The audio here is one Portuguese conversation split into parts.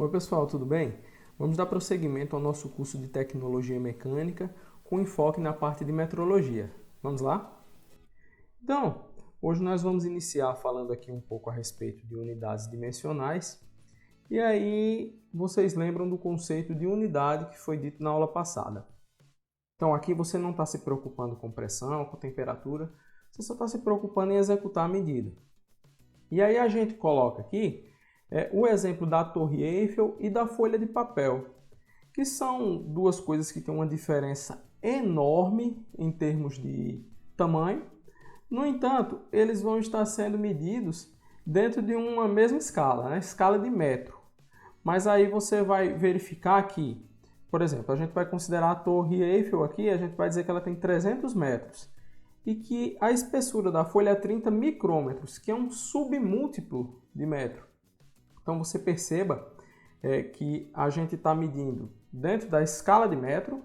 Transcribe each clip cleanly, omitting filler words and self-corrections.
Oi pessoal, tudo bem? Vamos dar prosseguimento ao nosso curso de Tecnologia Mecânica com enfoque na parte de metrologia. Vamos lá? Então, hoje nós vamos iniciar falando aqui um pouco a respeito de unidades dimensionais. E aí, vocês lembram do conceito de unidade que foi dito na aula passada. Então, aqui você não está se preocupando com pressão, com temperatura, você só está se preocupando em executar a medida. E aí a gente coloca aqui o exemplo da Torre Eiffel e da folha de papel, que são duas coisas que têm uma diferença enorme em termos de tamanho. No entanto, eles vão estar sendo medidos dentro de uma mesma escala, escala de metro. Mas aí você vai verificar que, por exemplo, a gente vai considerar a Torre Eiffel aqui, a gente vai dizer que ela tem 300 metros e que a espessura da folha é 30 micrômetros, que é um submúltiplo de metro. Então você perceba que a gente está medindo dentro da escala de metro,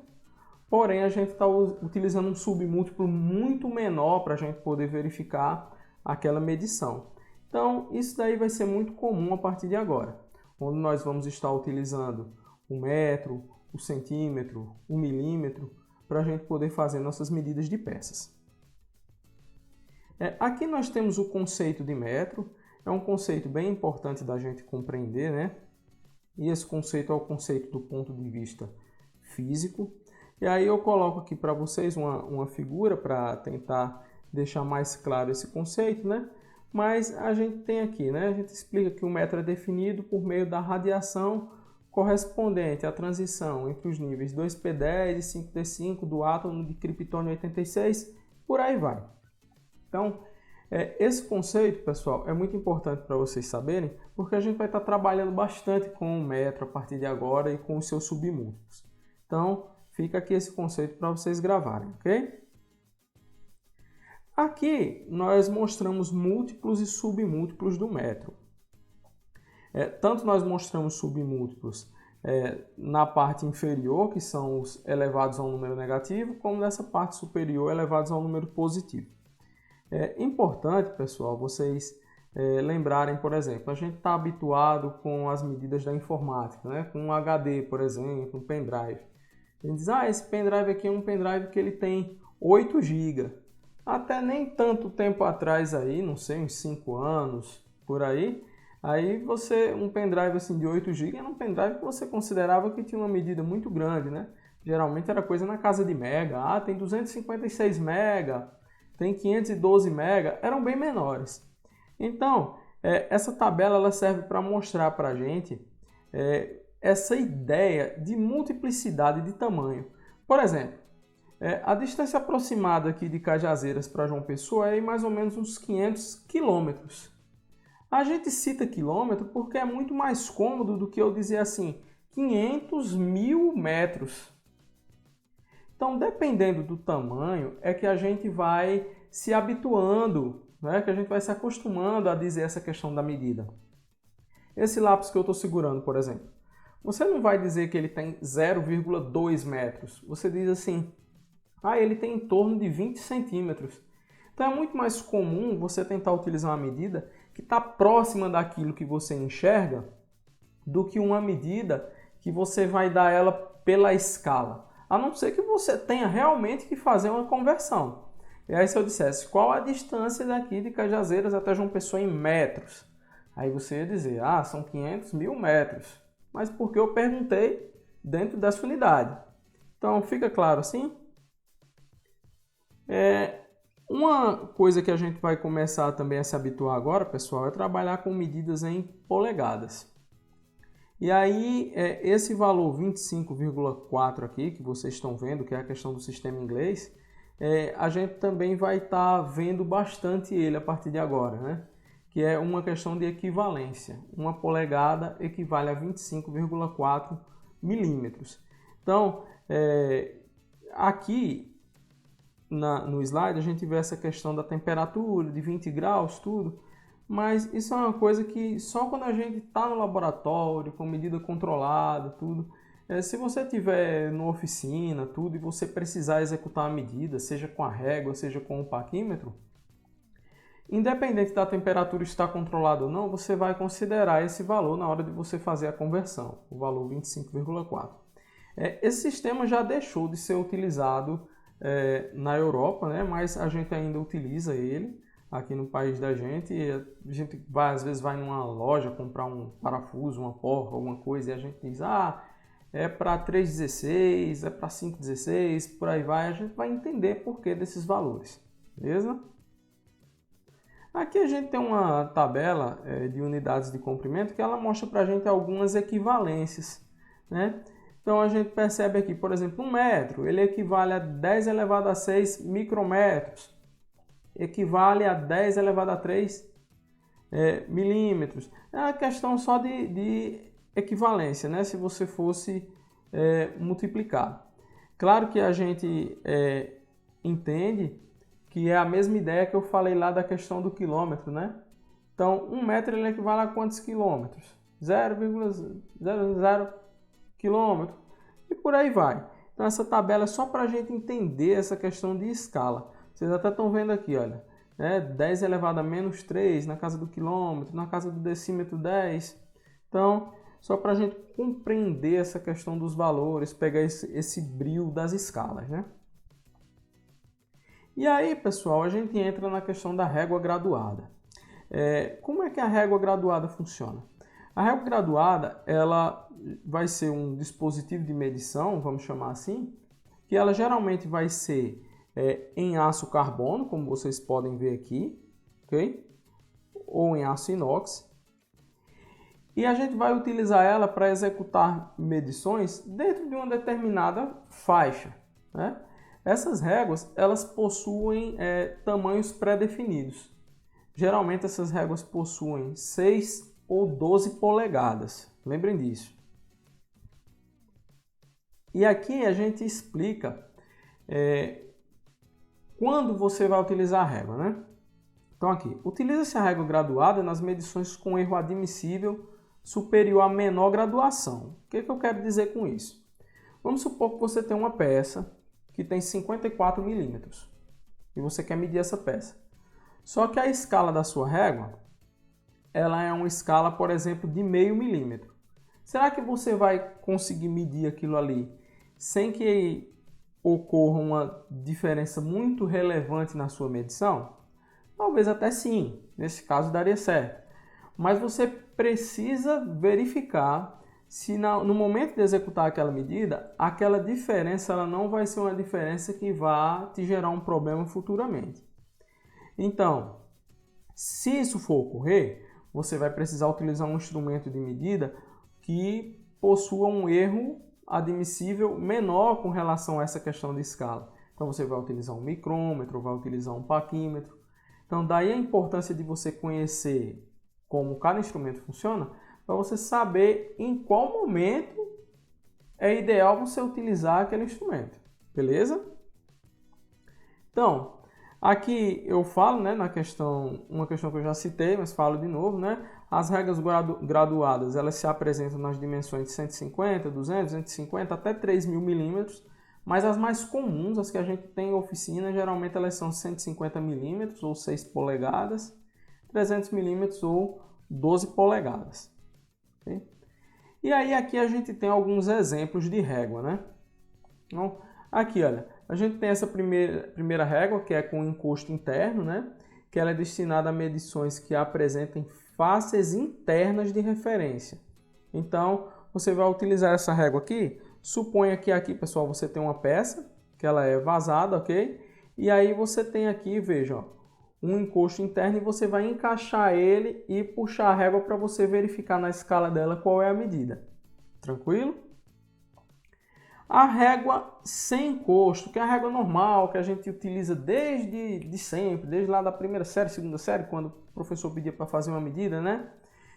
porém a gente está utilizando um submúltiplo muito menor para a gente poder verificar aquela medição. Então isso daí vai ser muito comum a partir de agora, onde nós vamos estar utilizando o metro, o centímetro, o milímetro, para a gente poder fazer nossas medidas de peças. Aqui nós temos o conceito de metro. É um conceito bem importante da gente compreender, né? E esse conceito é o conceito do ponto de vista físico. E aí eu coloco aqui para vocês uma figura para tentar deixar mais claro esse conceito, né? Mas a gente tem aqui, né? A gente explica que o metro é definido por meio da radiação correspondente à transição entre os níveis 2p10 e 5d5 do átomo de criptônio 86, por aí vai. Então, esse conceito, pessoal, é muito importante para vocês saberem, porque a gente vai estar trabalhando bastante com o metro a partir de agora e com os seus submúltiplos. Então, fica aqui esse conceito para vocês gravarem, ok? Aqui, nós mostramos múltiplos e submúltiplos do metro. Tanto nós mostramos submúltiplos na parte inferior, que são os elevados a um número negativo, como nessa parte superior, elevados a um número positivo. É importante, pessoal, vocês lembrarem, por exemplo, a gente está habituado com as medidas da informática, né? Com um HD, por exemplo, um pendrive. A gente diz, esse pendrive aqui é um pendrive que ele tem 8 GB. Até nem tanto tempo atrás aí, não sei, uns 5 anos, por aí, um pendrive assim de 8 GB era um pendrive que você considerava que tinha uma medida muito grande, né? Geralmente era coisa na casa de mega, tem 256 mega, tem 512 mega, eram bem menores. Então, essa tabela ela serve para mostrar para a gente essa ideia de multiplicidade de tamanho. Por exemplo, a distância aproximada aqui de Cajazeiras para João Pessoa é mais ou menos uns 500 quilômetros. A gente cita quilômetro porque é muito mais cômodo do que eu dizer assim, 500 mil metros. Então, dependendo do tamanho, é que a gente vai se habituando, né? Que a gente vai se acostumando a dizer essa questão da medida. Esse lápis que eu estou segurando, por exemplo, você não vai dizer que ele tem 0,2 metros. Você diz assim, ele tem em torno de 20 centímetros. Então, é muito mais comum você tentar utilizar uma medida que está próxima daquilo que você enxerga do que uma medida que você vai dar ela pela escala. A não ser que você tenha realmente que fazer uma conversão. E aí se eu dissesse, qual a distância daqui de Cajazeiras até João Pessoa em metros? Aí você ia dizer, são 500 mil metros. Mas porque eu perguntei dentro dessa unidade. Então, fica claro assim? Uma coisa que a gente vai começar também a se habituar agora, pessoal, é trabalhar com medidas em polegadas. E aí, esse valor 25,4 aqui, que vocês estão vendo, que é a questão do sistema inglês, a gente também vai estar vendo bastante ele a partir de agora, né? Que é uma questão de equivalência. Uma polegada equivale a 25,4 milímetros. Então, aqui no slide a gente vê essa questão da temperatura, de 20 graus, tudo. Mas isso é uma coisa que só quando a gente está no laboratório, com medida controlada, tudo. Se você estiver numa oficina, tudo, e você precisar executar a medida, seja com a régua, seja com o paquímetro, Independente da temperatura estar controlada ou não, você vai considerar esse valor na hora de você fazer a conversão, o valor 25,4. Esse sistema já deixou de ser utilizado na Europa, né? Mas a gente ainda utiliza ele aqui no país da gente. E a gente às vezes vai numa loja comprar um parafuso, uma porca, alguma coisa, e a gente diz, é para 3,16, é para 5,16, por aí vai. A gente vai entender por que desses valores, beleza? Aqui a gente tem uma tabela de unidades de comprimento que ela mostra para a gente algumas equivalências, né? Então a gente percebe aqui, por exemplo, 1 metro, ele equivale a 10 elevado a 6 micrometros, equivale a 10 elevado a 3 milímetros. É uma questão só de equivalência, né? Se você fosse multiplicar. Claro que a gente entende que é a mesma ideia que eu falei lá da questão do quilômetro, né? Então, 1 metro ele equivale a quantos quilômetros? 0,00 quilômetro. E por aí vai. Então, essa tabela é só para a gente entender essa questão de escala. Vocês até estão vendo aqui, olha. 10 elevado a menos 3 na casa do quilômetro, na casa do decímetro 10. Então, só para a gente compreender essa questão dos valores, pegar esse brio das escalas, né? E aí, pessoal, a gente entra na questão da régua graduada. Como é que a régua graduada funciona? A régua graduada, ela vai ser um dispositivo de medição, vamos chamar assim, que ela geralmente vai ser em aço carbono, como vocês podem ver aqui, ok? Ou em aço inox. E a gente vai utilizar ela para executar medições dentro de uma determinada faixa, né? Essas réguas, elas possuem tamanhos pré-definidos. Geralmente essas réguas possuem 6 ou 12 polegadas. Lembrem disso. E aqui a gente explica quando você vai utilizar a régua, né? Então aqui, utiliza-se a régua graduada nas medições com erro admissível superior à menor graduação. O que eu quero dizer com isso? Vamos supor que você tem uma peça que tem 54 milímetros e você quer medir essa peça. Só que a escala da sua régua, ela é uma escala, por exemplo, de meio milímetro. Será que você vai conseguir medir aquilo ali sem que ocorra uma diferença muito relevante na sua medição? Talvez até sim, nesse caso daria certo. Mas você precisa verificar se no momento de executar aquela medida, aquela diferença ela não vai ser uma diferença que vá te gerar um problema futuramente. Então, se isso for ocorrer, você vai precisar utilizar um instrumento de medida que possua um erro admissível menor com relação a essa questão de escala. Então, você vai utilizar um micrômetro, vai utilizar um paquímetro. Então, daí a importância de você conhecer como cada instrumento funciona, para você saber em qual momento é ideal você utilizar aquele instrumento, beleza? Então, aqui eu falo, né, uma questão que eu já citei, mas falo de novo, né? As regras graduadas, elas se apresentam nas dimensões de 150, 200, 250 até 3.000 milímetros, mas as mais comuns, as que a gente tem em oficina, geralmente elas são 150 milímetros ou 6 polegadas, 300 milímetros ou 12 polegadas. Okay? E aí aqui a gente tem alguns exemplos de régua, né? Então, aqui, olha, a gente tem essa primeira régua, que é com encosto interno, né? Que ela é destinada a medições que apresentem faces internas de referência. Então, você vai utilizar essa régua aqui. Suponha que aqui, pessoal, você tem uma peça, que ela é vazada, ok? E aí você tem aqui, veja, ó, um encosto interno e você vai encaixar ele e puxar a régua para você verificar na escala dela qual é a medida. Tranquilo? A régua sem encosto, que é a régua normal, que a gente utiliza desde sempre, desde lá da primeira série, segunda série, quando o professor pedia para fazer uma medida, né?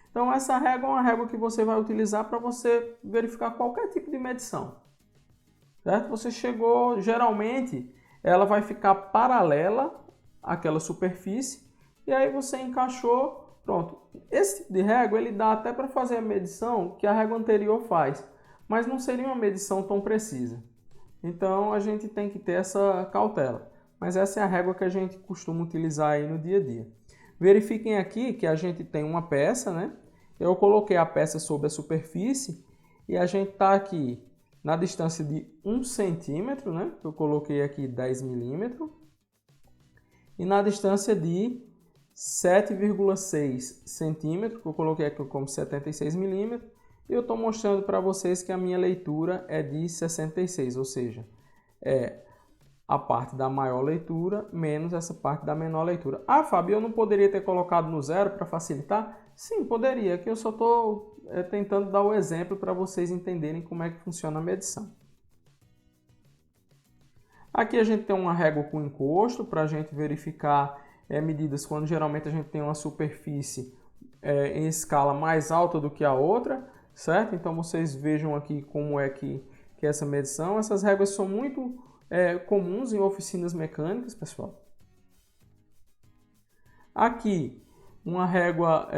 Então essa régua é uma régua que você vai utilizar para você verificar qualquer tipo de medição. Certo? Você chegou, geralmente, ela vai ficar paralela àquela superfície e aí você encaixou, pronto. Esse tipo de régua ele dá até para fazer a medição que a régua anterior faz, mas não seria uma medição tão precisa. Então a gente tem que ter essa cautela. Mas essa é a régua que a gente costuma utilizar aí no dia a dia. Verifiquem aqui que a gente tem uma peça, né? Eu coloquei a peça sobre a superfície e a gente está aqui na distância de 1 centímetro, né? Eu coloquei aqui 10 milímetros. E na distância de 7,6 centímetros, que eu coloquei aqui como 76 milímetros. E eu estou mostrando para vocês que a minha leitura é de 66, ou seja, é a parte da maior leitura menos essa parte da menor leitura. Ah, Fábio, eu não poderia ter colocado no zero para facilitar? Sim, poderia, que eu só estou tentando dar o exemplo para vocês entenderem como é que funciona a medição. Aqui a gente tem uma régua com encosto para a gente verificar medidas quando geralmente a gente tem uma superfície em escala mais alta do que a outra, certo? Então vocês vejam aqui como é que é essa medição. Essas réguas são muito comuns em oficinas mecânicas, pessoal. Aqui, uma régua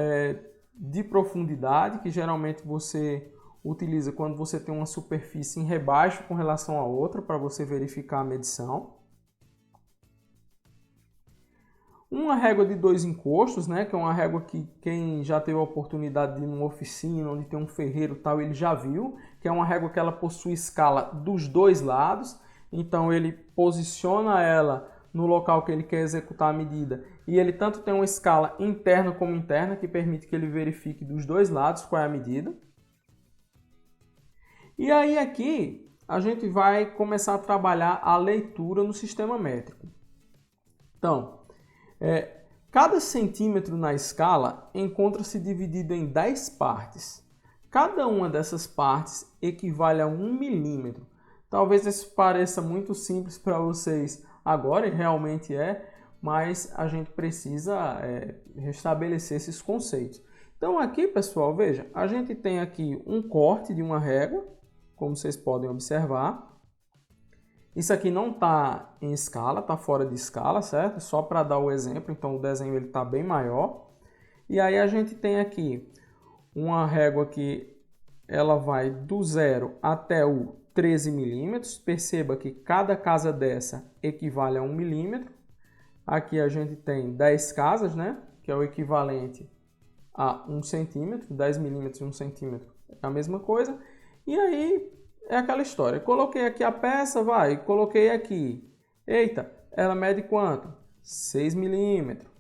de profundidade, que geralmente você utiliza quando você tem uma superfície em rebaixo com relação a outra, para você verificar a medição. Uma régua de 2 encostos, né, que é uma régua que quem já teve a oportunidade de ir numa oficina, onde tem um ferreiro e tal, ele já viu, que é uma régua que ela possui escala dos dois lados. Então ele posiciona ela no local que ele quer executar a medida e ele tanto tem uma escala interna como interna que permite que ele verifique dos dois lados qual é a medida. E aí aqui a gente vai começar a trabalhar a leitura no sistema métrico. Então, cada centímetro na escala encontra-se dividido em 10 partes. Cada uma dessas partes equivale a 1 milímetro. Talvez isso pareça muito simples para vocês agora, e realmente é, mas a gente precisa restabelecer esses conceitos. Então aqui, pessoal, veja, a gente tem aqui um corte de uma régua, como vocês podem observar. Isso aqui não está em escala, está fora de escala, certo? Só para dar o exemplo, então o desenho está bem maior. E aí a gente tem aqui uma régua que ela vai do 0 até o 13 milímetros. Perceba que cada casa dessa equivale a 1 milímetro. Aqui a gente tem 10 casas, né? Que é o equivalente a 1 centímetro. 10 milímetros e 1 centímetro é a mesma coisa. E aí é aquela história. Coloquei aqui a peça, coloquei aqui. Eita, ela mede quanto? 6 milímetros,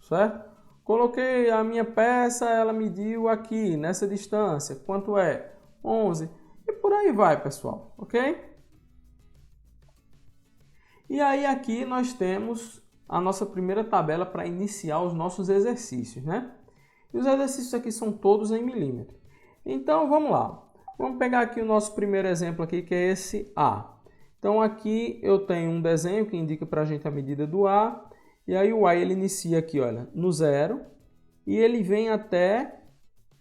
certo? Coloquei a minha peça, ela mediu aqui, nessa distância. Quanto é? 11. E por aí vai, pessoal, ok? E aí aqui nós temos a nossa primeira tabela para iniciar os nossos exercícios, né? E os exercícios aqui são todos em milímetros. Então vamos lá. Vamos pegar aqui o nosso primeiro exemplo aqui, que é esse A. Então aqui eu tenho um desenho que indica para a gente a medida do A. E aí o A ele inicia aqui, olha, no 0. E ele vem até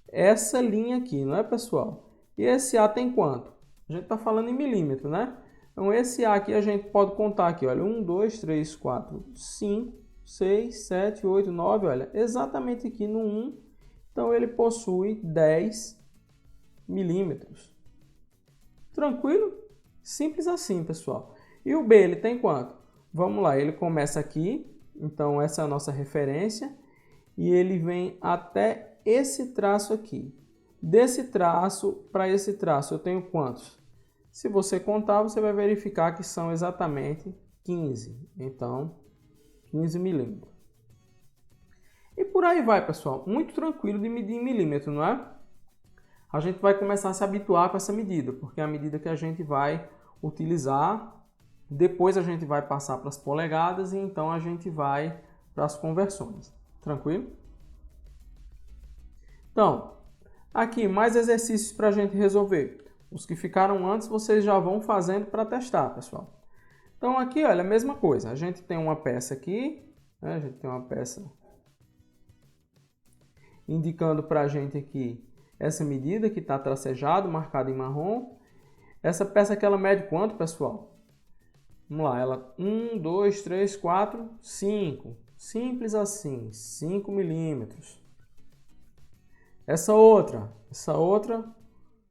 essa linha aqui, não é, pessoal? E esse A tem quanto? A gente está falando em milímetro, né? Então esse A aqui a gente pode contar aqui, olha, 1, 2, 3, 4, 5, 6, 7, 8, 9, olha, exatamente aqui no 1. Então ele possui 10 milímetros. Tranquilo? Simples assim, pessoal. E o B, ele tem quanto? Vamos lá, ele começa aqui, então essa é a nossa referência, e ele vem até esse traço aqui. Desse traço para esse traço eu tenho quantos? Se você contar, você vai verificar que são exatamente 15. Então, 15 milímetros. E por aí vai, pessoal. Muito tranquilo de medir em milímetro, não é? A gente vai começar a se habituar com essa medida, porque é a medida que a gente vai utilizar. Depois a gente vai passar para as polegadas e então a gente vai para as conversões. Tranquilo? Então, aqui mais exercícios para a gente resolver. Os que ficaram antes vocês já vão fazendo para testar, pessoal. Então aqui, olha, a mesma coisa. A gente tem uma peça aqui, né? A gente tem uma peça indicando para a gente aqui essa medida que está tracejado, marcado em marrom. Essa peça aqui ela mede quanto, pessoal? Vamos lá, ela 1, 2, 3, 4, 5. Simples assim, 5 milímetros. Essa outra,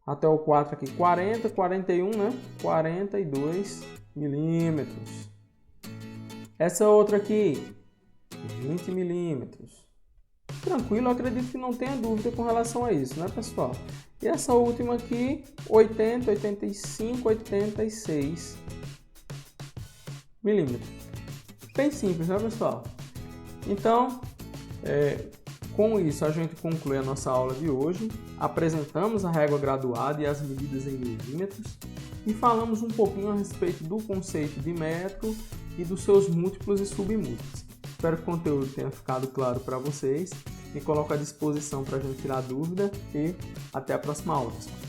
até o 4 aqui, 40, 41, né? 42 milímetros. Essa outra aqui, 20 milímetros. Tranquilo, eu acredito que não tenha dúvida com relação a isso, né, pessoal? E essa última aqui, 80, 85, 86 milímetros. Bem simples, né, pessoal? Então, com isso a gente conclui a nossa aula de hoje. Apresentamos a régua graduada e as medidas em milímetros e falamos um pouquinho a respeito do conceito de metro e dos seus múltiplos e submúltiplos. Espero que o conteúdo tenha ficado claro para vocês. Me coloco à disposição para a gente tirar dúvida e até a próxima aula, pessoal.